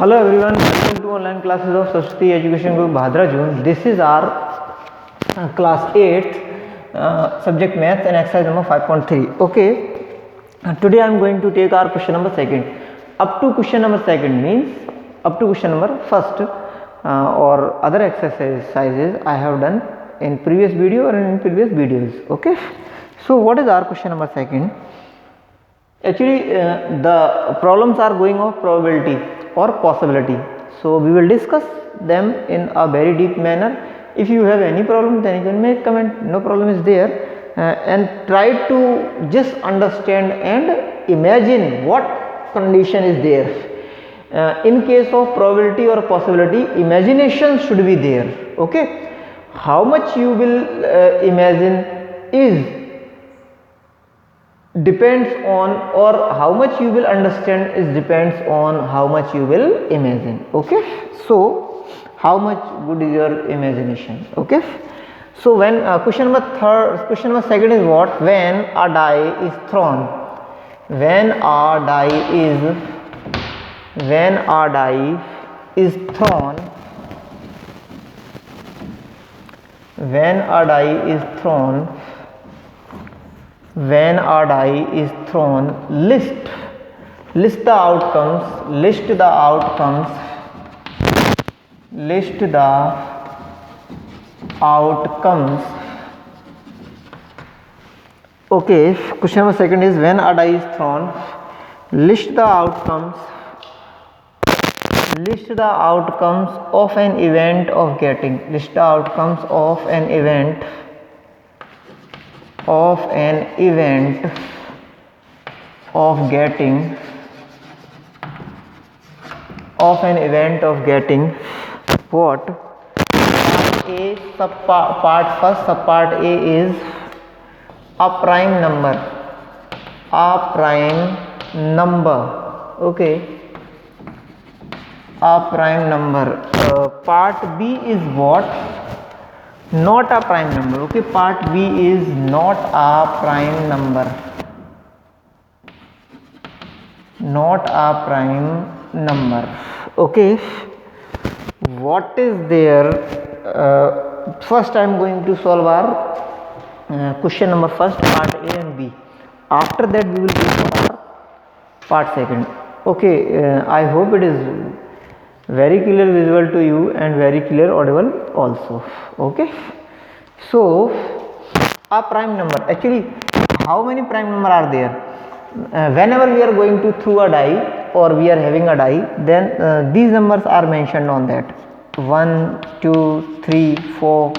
Hello everyone, welcome to online classes of Saraswati Education Group Bhadra June. This is our class 8 subject math and exercise number 5.3. Okay, today I am going to take our question number second. Up to question number second means up to question number first or other exercises I have done in previous video or in previous videos. Okay, so what is our question number second? Actually the problems are going of probability or possibility, so we will discuss them in a very deep manner. If you have any problem, then you can make comment, no problem is there, and try to just understand and imagine what condition is there. In case of probability or possibility, imagination should be there. Okay, how much you will imagine is depends on, or how much you will understand is depends on how much you will imagine. Okay, so how much good is your imagination? Okay, so when question number second is what? When a die is thrown, when a die is thrown, when a die is thrown, when a die is thrown, list the outcomes, list the outcomes, list the outcomes. Okay, question number second is when a die is thrown, list the outcomes, list the outcomes of an event of getting, list the outcomes of an event of getting, of an event of getting what? Part A is a prime number, okay, a prime number. Part B is what? Not a prime number. Okay, part B is not a prime number, not a prime number. Okay, what is there? First I am going to solve our question number first, part A and B. After that we will go for our part second. Okay, I hope it is very clear visual to you and very clear audible also. Okay, so a prime number, actually how many prime number are there? Whenever we are going to throw a die or we are having a die, then these numbers are mentioned on that: 1 2 3 4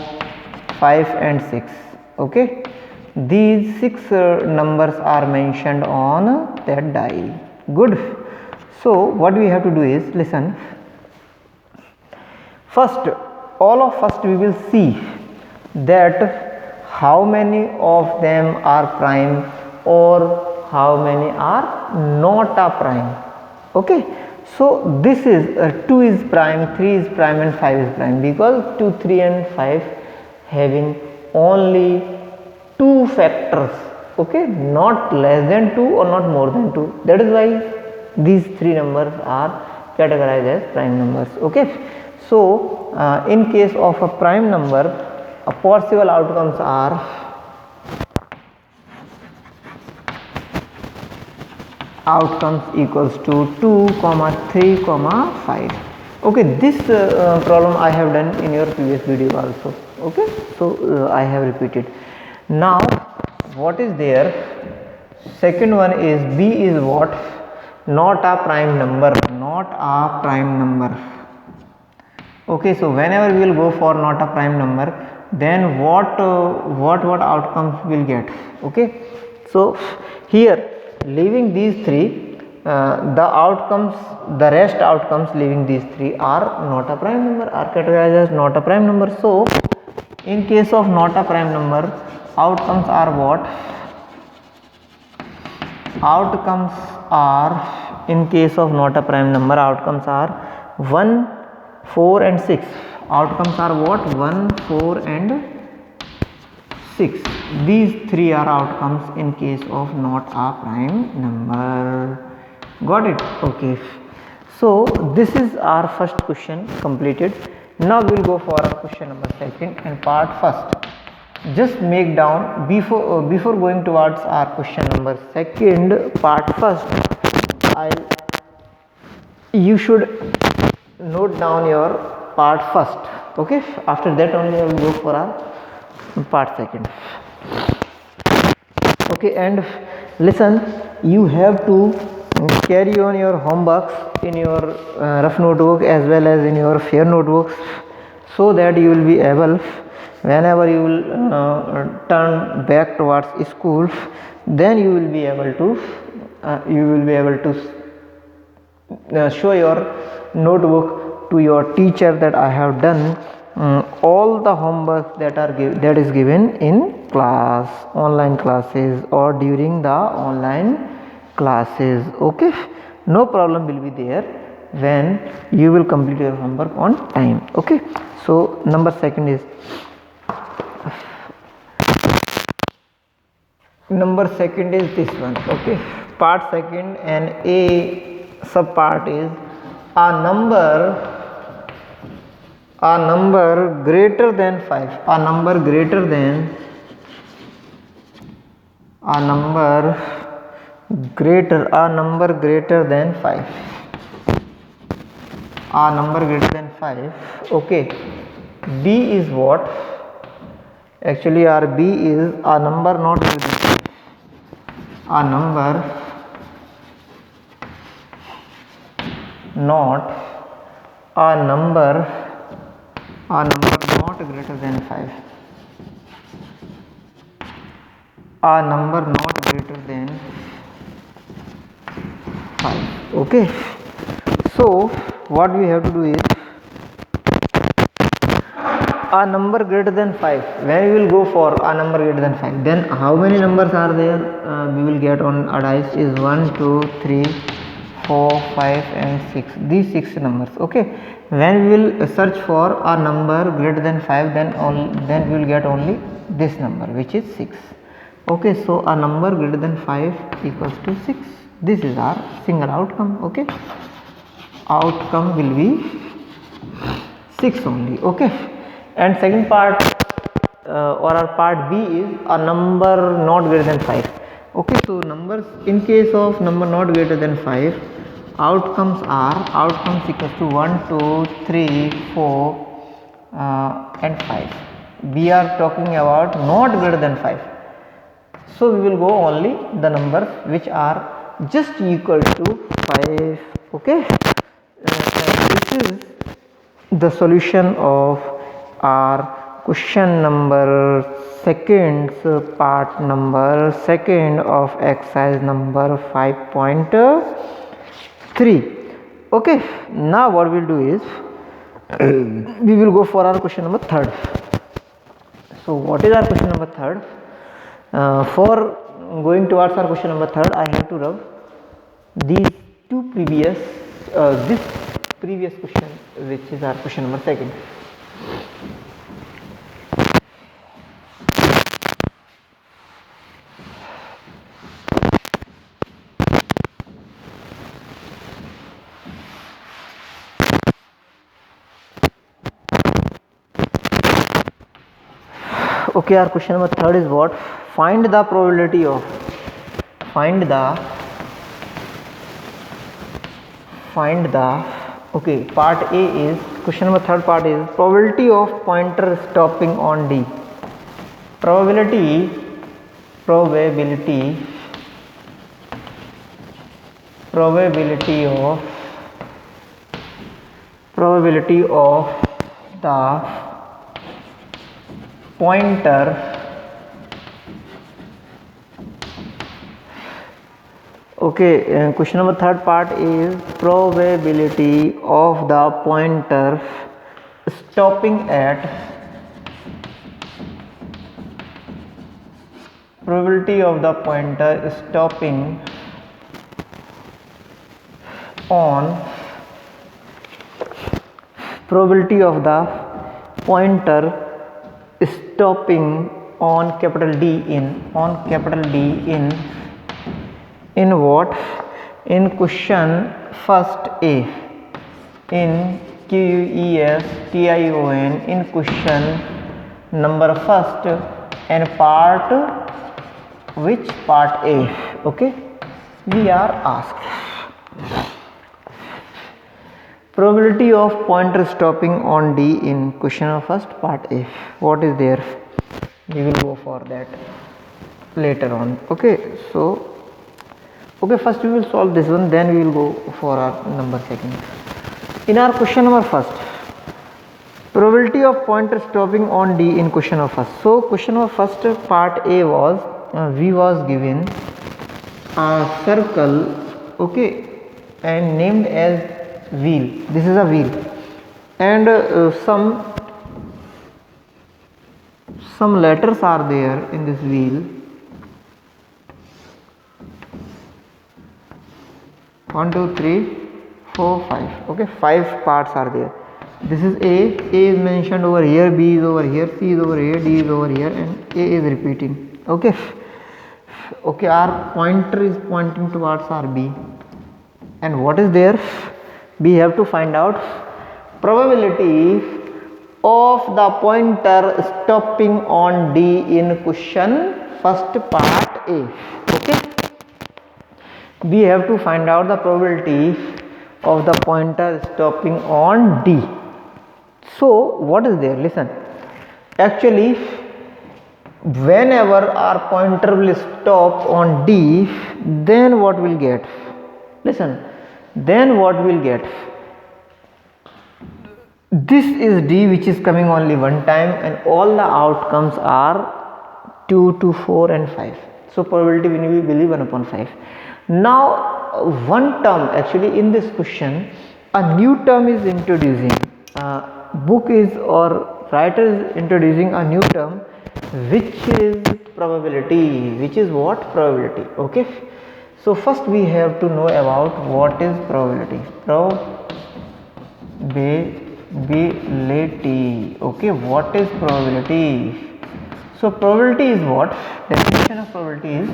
5 and 6. Okay, these 6 numbers are mentioned on that die. Good. So what we have to do is, listen, first we will see that how many of them are prime or how many are not a prime. Okay, so this is 2 is prime, 3 is prime and 5 is prime, because 2 3 and 5 having only 2 factors. Okay, not less than 2 or not more than 2. That is why these 3 numbers are categorized as prime numbers. Okay, so in case of a prime number, possible outcomes are equals to 2, 3, 5. Okay, this problem I have done in your previous video also. Okay, so I have repeated. Now what is there? Second one is B is what? Not a prime number, not a prime number. Okay, so whenever we will go for not a prime number, then what outcomes will get? Okay, so here leaving these 3, the rest outcomes leaving these 3 are not a prime number, are categorized as not a prime number. So in case of not a prime number, outcomes are what? Outcomes are, in case of not a prime number, outcomes are 1, 4 and 6. Outcomes are what? 1, 4 and 6. These 3 are outcomes in case of not a prime number. Got it? Okay. So this is our first question completed. Now we will go for our question number second and part first. Just make down before going towards our question number second part first, you should note down your part first. Okay, after that only I will go for our part second. Okay, and listen, you have to carry on your homeworks in your rough notebook as well as in your fair notebooks, so that you will be able, whenever you will turn back towards school, then you will be able to show your notebook to your teacher that I have done all the homework that is given in class, online classes, or during the online classes. Okay, no problem will be there when you will complete your homework on time. Okay, so number second is this one. Okay, part second and a sub part is a number greater than 5, a number greater than 5. Okay, b is what? Actually our b is a number not greater than 5, a number not greater than 5, a number not greater than 5. Okay, so what we have to do is a number greater than 5. When we will go for a number greater than 5, then how many numbers are there? We will get on a dice is 1, 2, 3, 4, 5 and 6. These 6 numbers. Okay, when we will search for a number greater than 5, then we will get only this number, which is 6. Okay, so a number greater than 5 equals to 6. This is our single outcome. Okay, outcome will be 6 only. Okay, and second part or our part B is a number not greater than 5. Okay, so numbers, in case of number not greater than 5, outcomes equals to 1, 2, 3, 4 and 5. We are talking about not greater than 5, so we will go only the numbers which are just equal to 5. Okay, this is the solution of our question number second, part number second of exercise number 5.3. Okay, now what we will do is we will go for our question number third. So what is our question number third? For going towards our question number third, I have to rub these two previous this previous question, which is our question number second. Okay, our question number third is what? Find the probability of okay, part A is, question number third part is probability of pointer stopping on D. Probability of the pointer okay, question number third part is probability of the pointer stopping at on capital D in what? In question first A. in question in question number first and part which part A. Okay, we are asked probability of pointer stopping on D in question of first part A. What is there? We will go for that later on. Okay, so okay, first we will solve this one, then we will go for our number second. In our question number first, probability of pointer stopping on D in question of first. So question of first part A was we was given a circle, okay, and named as wheel. This is a wheel, and some letters are there in this wheel. 1 2 3 4 5. Okay, 5 parts are there. This is A is mentioned over here, B is over here, C is over here, D is over here, and A is repeating. Okay, okay, our pointer is pointing towards our B, and what is there? We have to find out probability of the pointer stopping on D in question first part A. Okay, we have to find out the probability of the pointer stopping on D. So what is there? Listen, actually whenever our pointer will stop on D, then what will get? Listen, then what will get? This is D, which is coming only one time, and all the outcomes are 2 to 4 and 5. So probability will be 1/5. Now one term, actually in this question a new term is introducing, book is or writer is introducing a new term, which is probability. Which is what? Probability. Okay, so first we have to know about what is probability. Probability. Okay, what is probability? So probability is what? Definition of probability is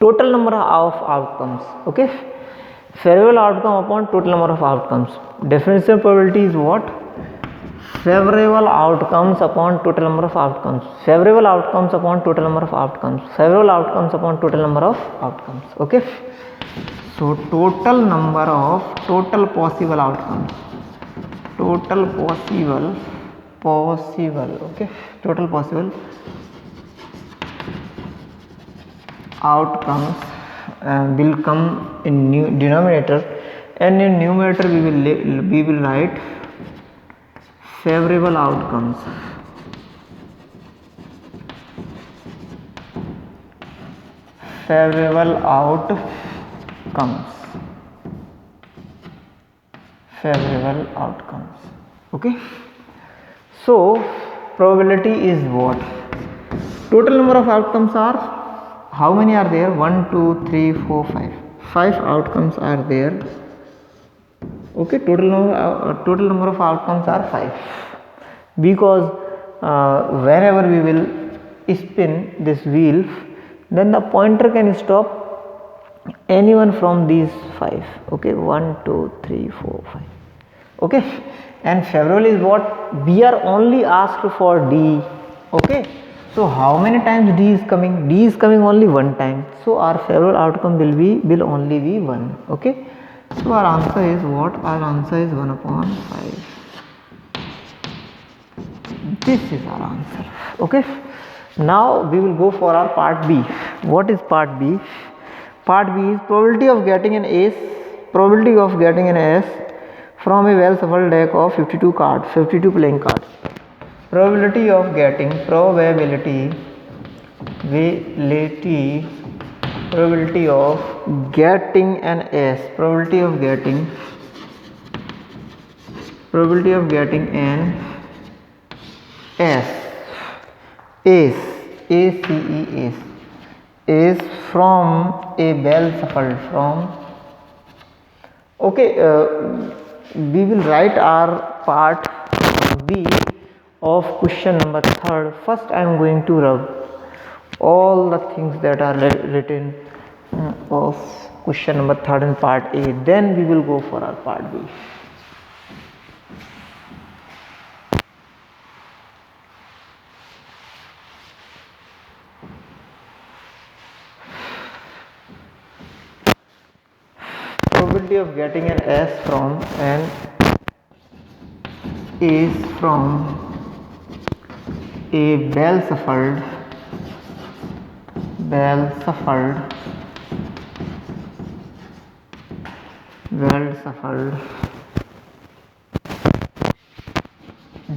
total number of outcomes. Okay, favorable outcome upon total number of outcomes. Definition of probability is what? Favorable outcomes upon total number of outcomes. Favorable outcomes upon total number of outcomes. Favorable outcomes upon total number of outcomes. Okay, so total possible outcomes. Total possible. Okay, total possible outcomes will come in new denominator, and in numerator we will write favorable outcomes. Favorable outcomes. Okay, so probability is what? Total number of outcomes are, how many are there? 1 2 3 4 5. 5 outcomes are there. Okay, total number of outcomes are 5, because whenever we will spin this wheel, then the pointer can stop anyone from these 5. Okay, 1 2 3 4 5. Okay, and favorable is what? We are only asked for D. Okay, so how many times D is coming? D is coming only one time, so our favorable outcome will only be 1. Okay, so our answer is what? Our answer is 1/5. This is our answer. Okay, now we will go for our part B. What is part B? Part B is probability of getting an ace. Probability of getting an ace from a well shuffled deck of 52 cards, 52 playing cards. Probability of getting an ace. Probability of getting an ace. Ace from a well shuffled from. Okay, we will write our part B of question number 3rd. First I am going to rub all the things that are written of question number 3 and part A. Then we will go for our part B. Probability of getting an S from an is from a well-shuffled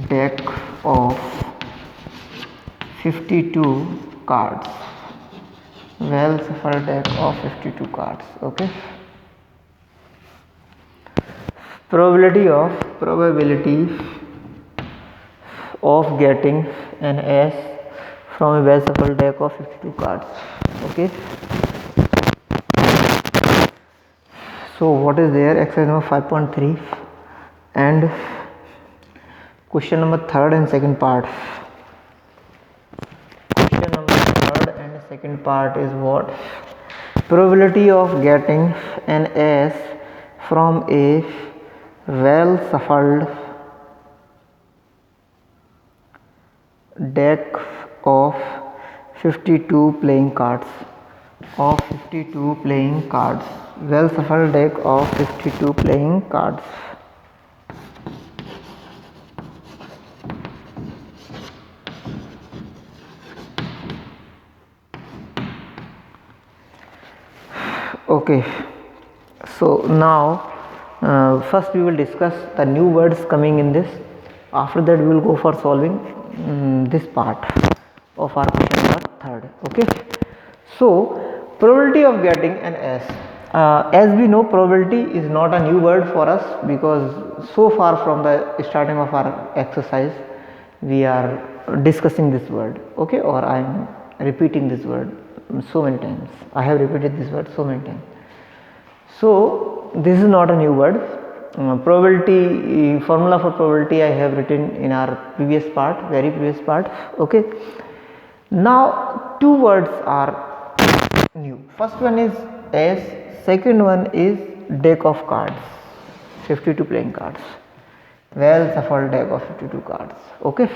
deck of 52 cards. Well-shuffled deck of 52 cards. Okay. Probability of getting an S from a well-shuffled deck of 52 cards. Okay. So what is there? Exercise number 5.3 and question number 3rd and 2nd part. Question number 3rd and 2nd part is what? Probability of getting an S from a well-shuffled deck of 52 playing cards. Well-shuffled deck of 52 playing cards. Okay, so now first we will discuss the new words coming in this. After that we will go for solving this part of our question number 3rd. Okay, so probability of getting an S. As we know, probability is not a new word for us, because so far from the starting of our exercise we are discussing this word. Okay, or I am repeating this word so many times. I have repeated this word so many times. So this is not a new word. Probability formula for probability I have written in our previous part, very previous part. Okay. Now two words are new. First one is S. Second one is deck of cards. 52 playing cards. Well-shuffled deck of 52 cards. Okay.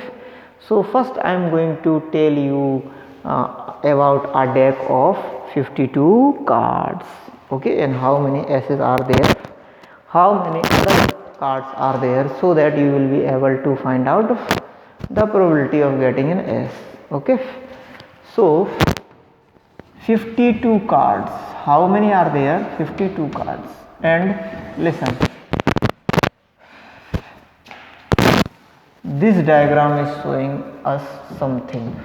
So first I am going to tell you about a deck of 52 cards. Okay, and how many S's are there, how many other cards are there, so that you will be able to find out the probability of getting an S. Okay, so 52 cards, how many are there? 52 cards. And listen, this diagram is showing us something.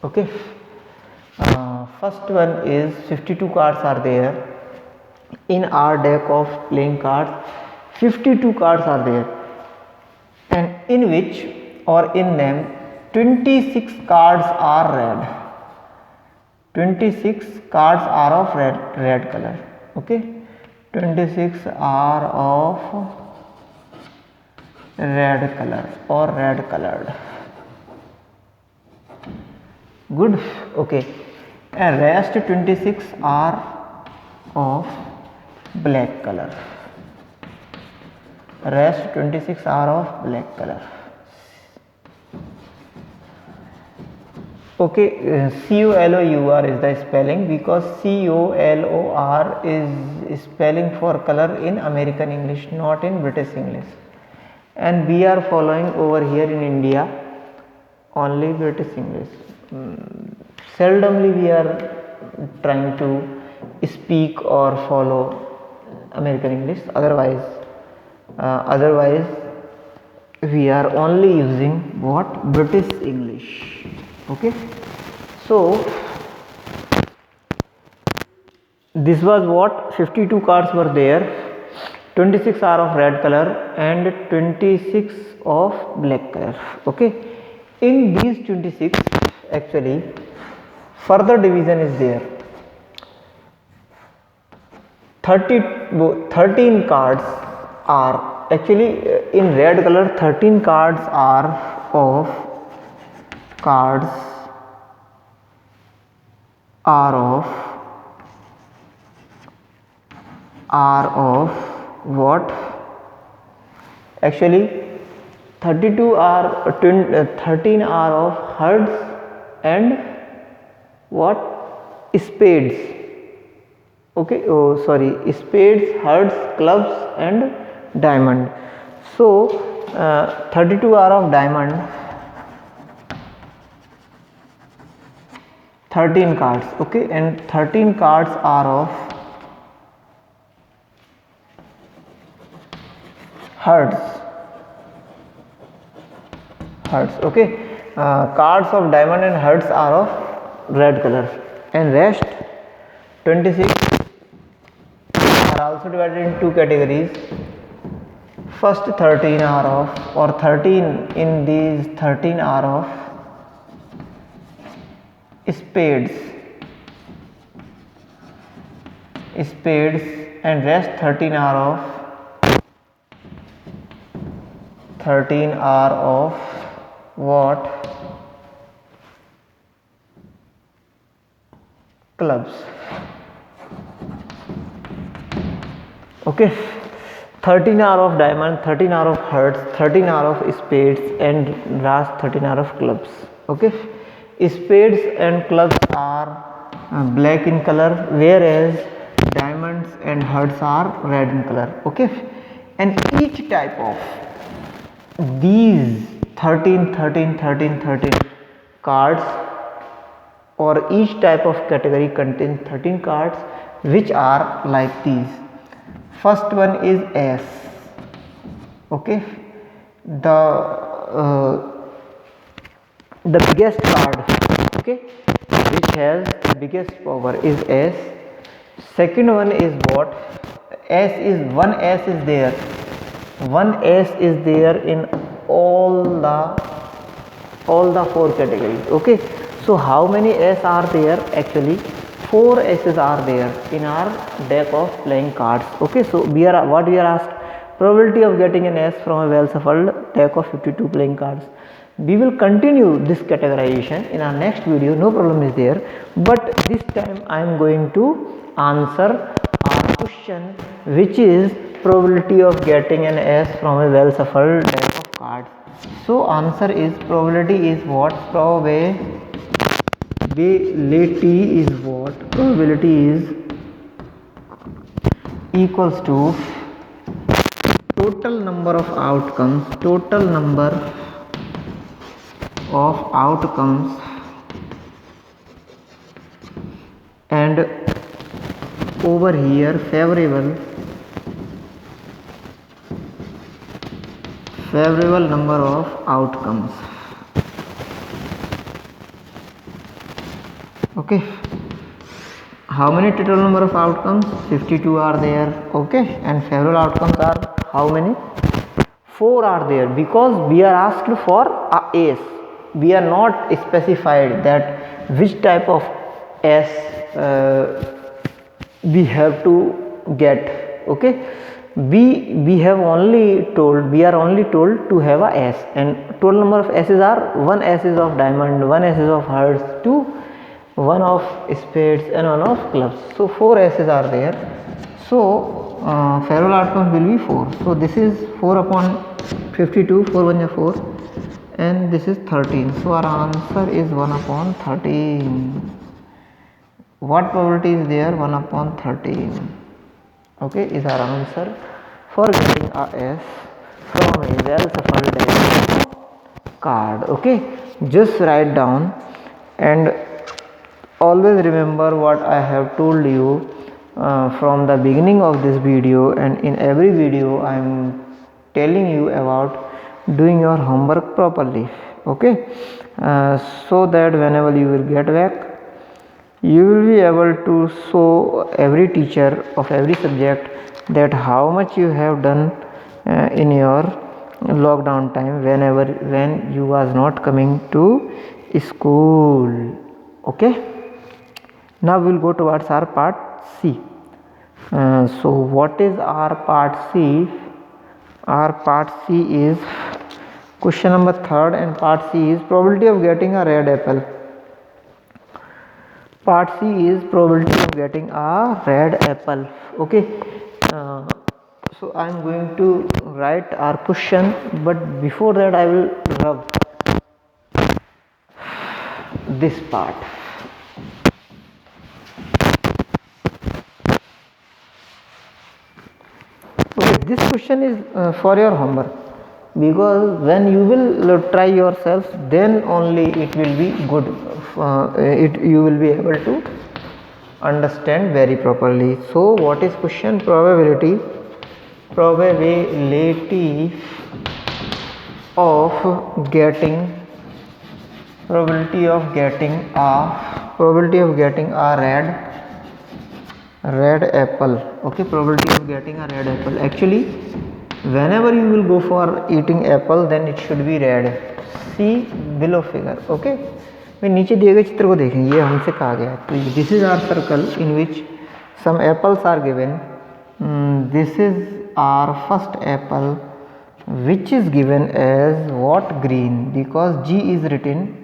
Okay, first one is 52 cards are there in our deck of playing cards. 52 cards are there, and in which or in them 26 cards are red. 26 cards are of red color. Okay, 26 are of red color or red colored. Good. Okay, and rest 26 are of black color. Rest 26 are of black color. Okay, COLOUR is the spelling, because COLOR is spelling for color in American English, not in British English, and we are following over here in India only British English. Seldomly we are trying to speak or follow American English. Otherwise we are only using what? British English. Okay, so this was what? 52 cards were there. 26 are of red color and 26 of black color. Okay, in these 26 actually further division is there. 13 cards are actually in red color. 13 cards are of cards are of what? Actually 13 are of hearts and what? Spades. Okay, oh sorry, spades, hearts, clubs and diamond. So 32 are of diamond, 13 cards. Okay, and 13 cards are of hearts. Okay, cards of diamond and hearts are of red color, and rest 26 are also divided in two categories. First 13 are of, or 13 in these 13 are of spades, and rest 13 are of what? Clubs. Okay, 13 are of diamond, 13 are of hearts, 13 are of spades, and last 13 are of clubs. Okay, spades and clubs are black in color, whereas diamonds and hearts are red in color. Okay, and each type of these 13 cards, or each type of category contains 13 cards, which are like these. First one is S. Okay, the biggest card, okay, which has the biggest power is S. Second one is what? S is one S is there. One S is there in all the four categories. Okay, so how many S are there? Actually 4 S's are there in our deck of playing cards. Okay, so we are asked probability of getting an S from a well shuffled deck of 52 playing cards. We will continue this categorization in our next video, no problem is there, but this time I am going to answer our question, which is probability of getting an S from a well shuffled deck of cards. So answer is, probability is what? Probability is what? Probability is equals to total number of outcomes, and over here favorable number of outcomes. Okay, how many total number of outcomes? 52 are there. Okay, and favorable outcomes are how many? 4 are there, because we are asked for a S. We are not specified that which type of S we have to get. Okay, we are only told to have a S, and total number of S's are 1 S is of diamond, 1 S is of hearts, 2 1 of spades and 1 of clubs. So 4 S's are there. So favorable outcomes will be 4. So this is 4 upon 52, 4 1 is 4, and this is 13. So our answer is 1 upon 13. What probability is there? 1 upon 13. Okay, is our answer for getting a S from a well shuffled deck card. Okay, just write down and always remember what I have told you from the beginning of this video, and in every video I am telling you about doing your homework properly. Okay, so that whenever you will get back, you will be able to show every teacher of every subject that how much you have done in your lockdown time, when you was not coming to school. Okay, now we will go towards our part C. So what is our part C? Our part C is Question number 3rd and part C is probability of getting a red apple. Part C is probability of getting a red apple. Okay. So I am going to write our question, but before that I will rub this part. Okay, this question is for your homework, because when you will try yourself, then only it will be good. You will be able to understand very properly. So what is question? Probability of getting red apple. Okay, probability of getting a red apple. Actually, whenever you will go for eating apple, then it should be red. See below figure. Okay, मैं नीचे दिए गए चित्र को देखेंगे, ये हमसे कहा गया है. This is our circle in which some apples are given. This is our first apple, which is given as what? Green, because G is written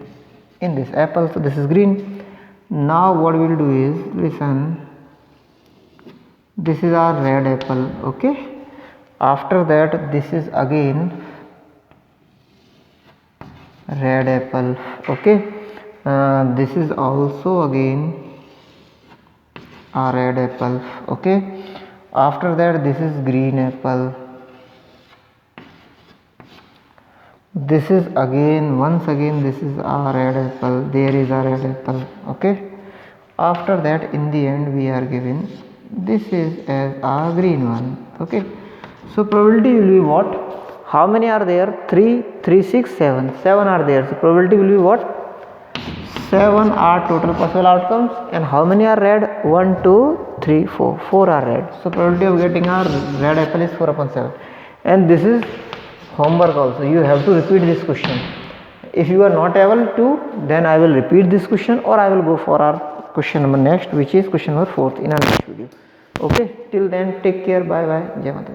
in this apple, so this is green. Now what we will do is, listen, this is our red apple. Okay, after that this is again red apple. Okay, this is also again a red apple. Okay, after that this is green apple. This is again, once again this is a red apple, there is a red apple. Okay, after that in the end we are given this is as a green one. Okay, so probability will be what? How many are there? 3, 3, 6, 7. 7 are there. So probability will be what? 7 are total possible outcomes. And how many are red? 1, 2, 3, 4. 4 are red. So probability of getting a red apple is 4/7. And this is homework also. You have to repeat this question. If you are not able to, then I will repeat this question, or I will go for our question number next, which is question number 4th in our next video. Okay, till then take care. Bye bye. Jai Mata.